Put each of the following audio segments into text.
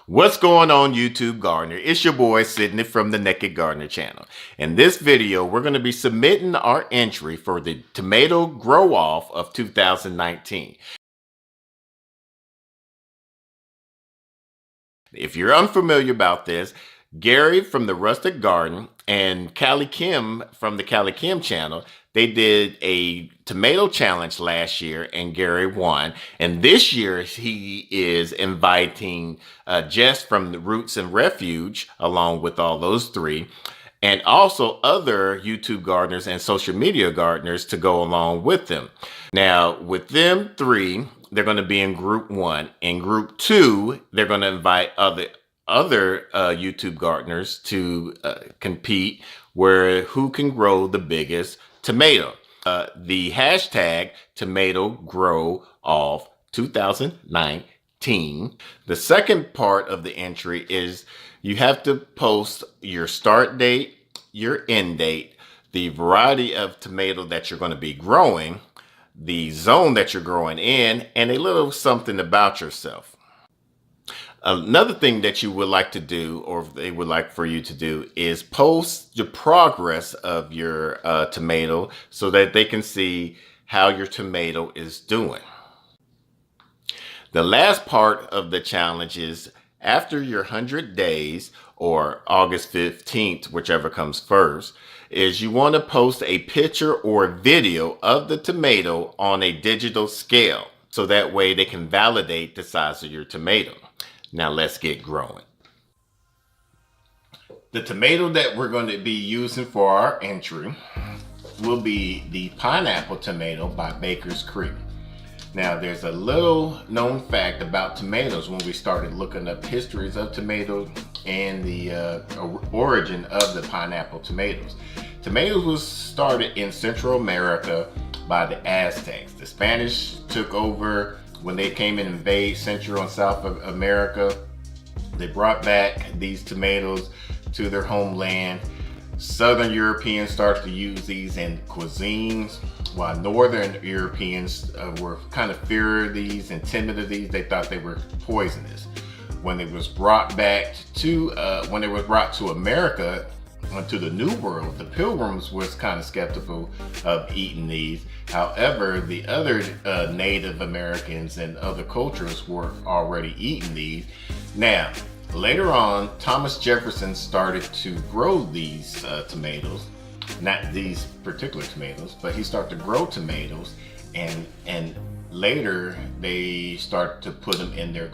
What's going on, YouTube Gardener? It's your boy Sydney from the Naked Gardener channel. In this video, we're going to be submitting our entry for the tomato grow off of 2019. If you're unfamiliar about this, Gary from the Rustic Garden and Callie Kim from the Callie Kim channel, they did a tomato challenge last year and Gary won. And this year he is inviting Jess from the Roots and Refuge along with all those three, and also other YouTube gardeners and social media gardeners to go along with them. Now, with them three, they're going to be in group one. In group two, they're going to invite other YouTube gardeners to compete where who can grow the biggest tomato. The hashtag tomato grow off 2019. The second part of the entry is you have to post your start date, your end date, the variety of tomato that you're going to be growing, the zone that you're growing in, and a little something about yourself. Another thing that you would like to do, or they would like for you to do, is post the progress of your tomato so that they can see how your tomato is doing. The last part of the challenge is after your 100 days, or August 15th, whichever comes first, is you want to post a picture or video of the tomato on a digital scale. So that way they can validate the size of your tomato. Now let's get growing. The tomato that we're going to be using for our entry will be the pineapple tomato by Baker's Creek. Now there's a little known fact about tomatoes when we started looking up histories of tomatoes and the origin of the pineapple tomatoes. Tomatoes was started in Central America by the Aztecs. The Spanish took over when they came and invade Central and South America. They brought back these tomatoes to their homeland. Southern Europeans started to use these in cuisines, while Northern Europeans were kind of feared these and timid of these. They thought they were poisonous. When it was brought back to, America, to the New World, the Pilgrims was kind of skeptical of eating these. However, the other Native Americans and other cultures were already eating these. Now, later on, Thomas Jefferson started to grow these tomatoes, not these particular tomatoes, but he started to grow tomatoes, and later they started to put them in their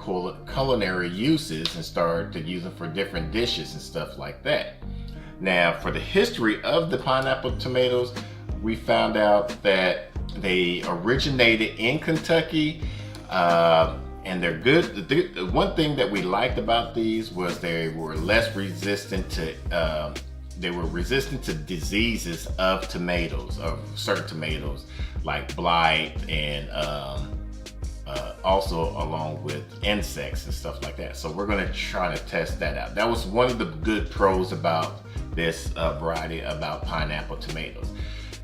culinary uses and started to use them for different dishes and stuff like that. Now, for the history of the pineapple tomatoes, we found out that they originated in Kentucky, and they're good. The one thing that we liked about these was they were less resistant to diseases of tomatoes, of certain tomatoes, like blight, and also along with insects and stuff like that. So we're going to try to test that out. That was one of the good pros about this variety about pineapple tomatoes.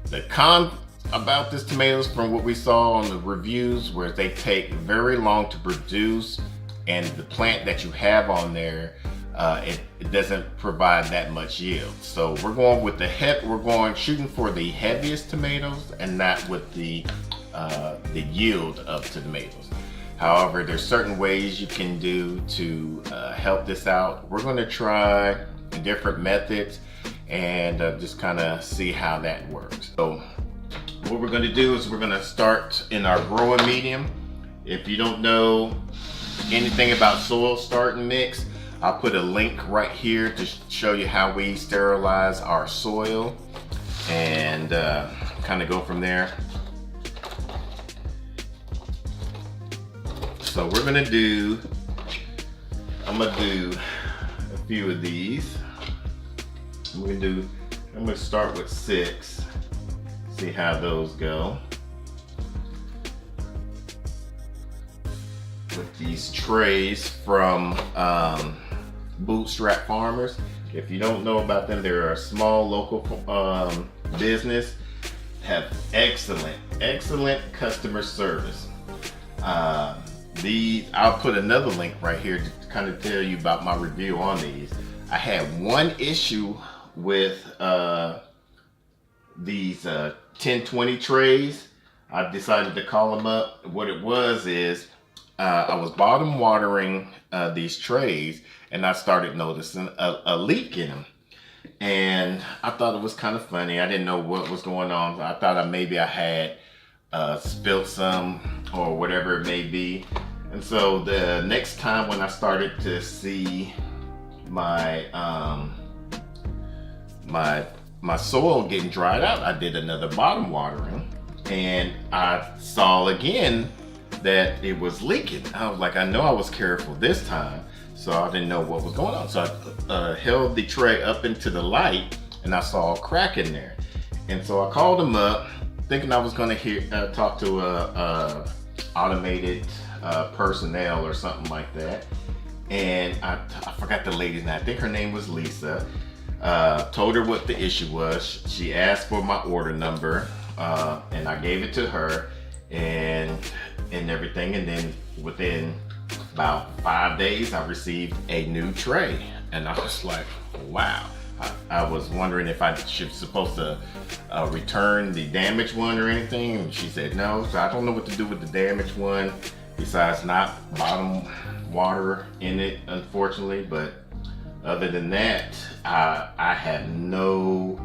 The con about this tomatoes, from what we saw on the reviews, where they take very long to produce, and the plant that you have on there, it doesn't provide that much yield. So we're going with shooting for the heaviest tomatoes and not with the yield of tomatoes. However, there's certain ways you can do to help this out. We're going to try different methods and just kind of see how that works. So what we're going to do is we're going to start in our growing medium. If you don't know anything about soil starting mix, I'll put a link right here to show you how we sterilize our soil and kind of go from there. So we're gonna do, I'm gonna do a few of these. I'm gonna start with 6, see how those go. With these trays from Bootstrap Farmers. If you don't know about them, they're a small local business, have excellent customer service. I'll put another link right here kind of tell you about my review on these. I had one issue with these 1020 trays. I decided to call them up. What it was is I was bottom watering these trays, and I started noticing a leak in them. And I thought it was kind of funny. I didn't know what was going on. I thought maybe I had spilled some or whatever it may be. And so the next time when I started to see my my soil getting dried out, I did another bottom watering, and I saw again that it was leaking. I was like, I know I was careful this time, so I didn't know what was going on. So I held the tray up into the light, and I saw a crack in there. And so I called them up, thinking I was going to talk to a automated personnel or something like that. And I forgot the lady's name. I think her name was Lisa. Told her what the issue was. She asked for my order number, and I gave it to her and everything. And then within about 5 days, I received a new tray. And I was like, wow. I was wondering if I should supposed to return the damaged one or anything, and she said no. So I don't know what to do with the damaged one besides not bottom water in it, unfortunately. But other than that, I have no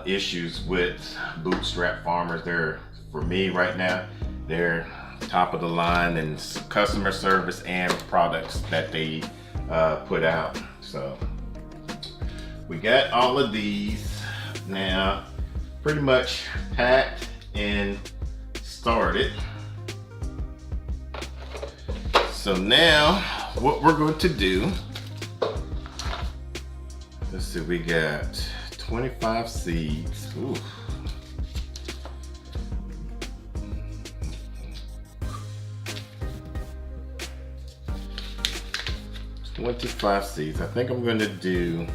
issues with Bootstrap Farmers. They're, for me right now, they're top of the line in customer service and products that they put out. So we got all of these now pretty much packed and started. So now what we're going to do, let's see, we got 25 seeds. Ooh. $25 seeds. I think I'm gonna do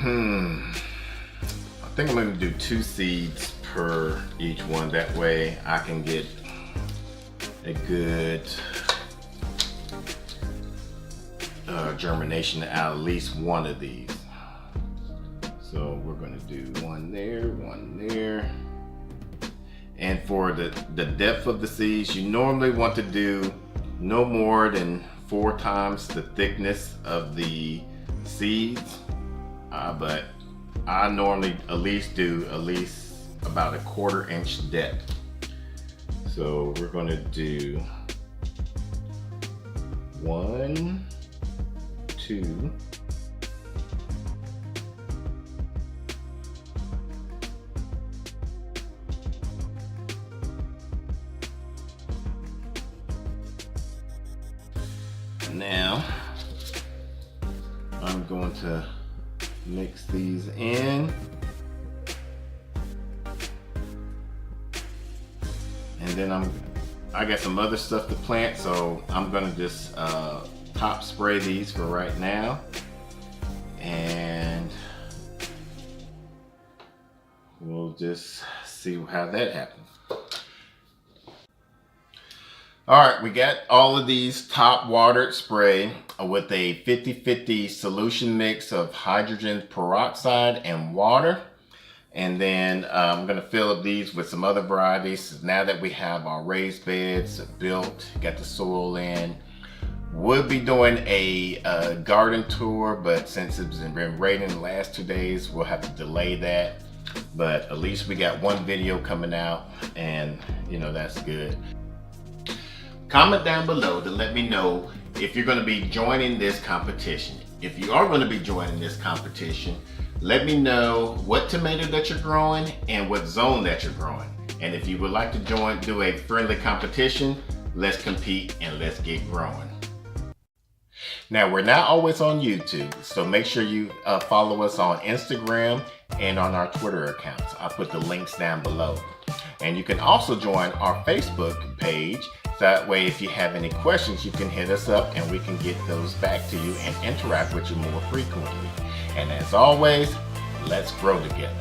I think I'm gonna do 2 seeds per each one. That way I can get a good germination out of at least one of these. So we're gonna do one there. And for the depth of the seeds, you normally want to do no more than 4 times the thickness of the seeds. But I normally do at least about a 1/4 inch depth. So we're going to do 1, 2, now I'm going to mix these in, and then I got some other stuff to plant, so I'm gonna just top spray these for right now, and we'll just see how that happens. All right, we got all of these top watered spray with a 50-50 solution mix of hydrogen peroxide and water. And then I'm gonna fill up these with some other varieties. Now that we have our raised beds built, got the soil in, we'll be doing a garden tour, but since it's been raining the last 2 days, we'll have to delay that. But at least we got one video coming out, and you know, that's good. Comment down below to let me know if you're going to be joining this competition. If you are going to be joining this competition, let me know what tomato that you're growing and what zone that you're growing. And if you would like to do a friendly competition, let's compete and let's get growing. Now, we're not always on YouTube, so make sure you follow us on Instagram and on our Twitter accounts. I'll put the links down below. And you can also join our Facebook page. That way, if you have any questions, you can hit us up and we can get those back to you and interact with you more frequently. And as always, let's grow together.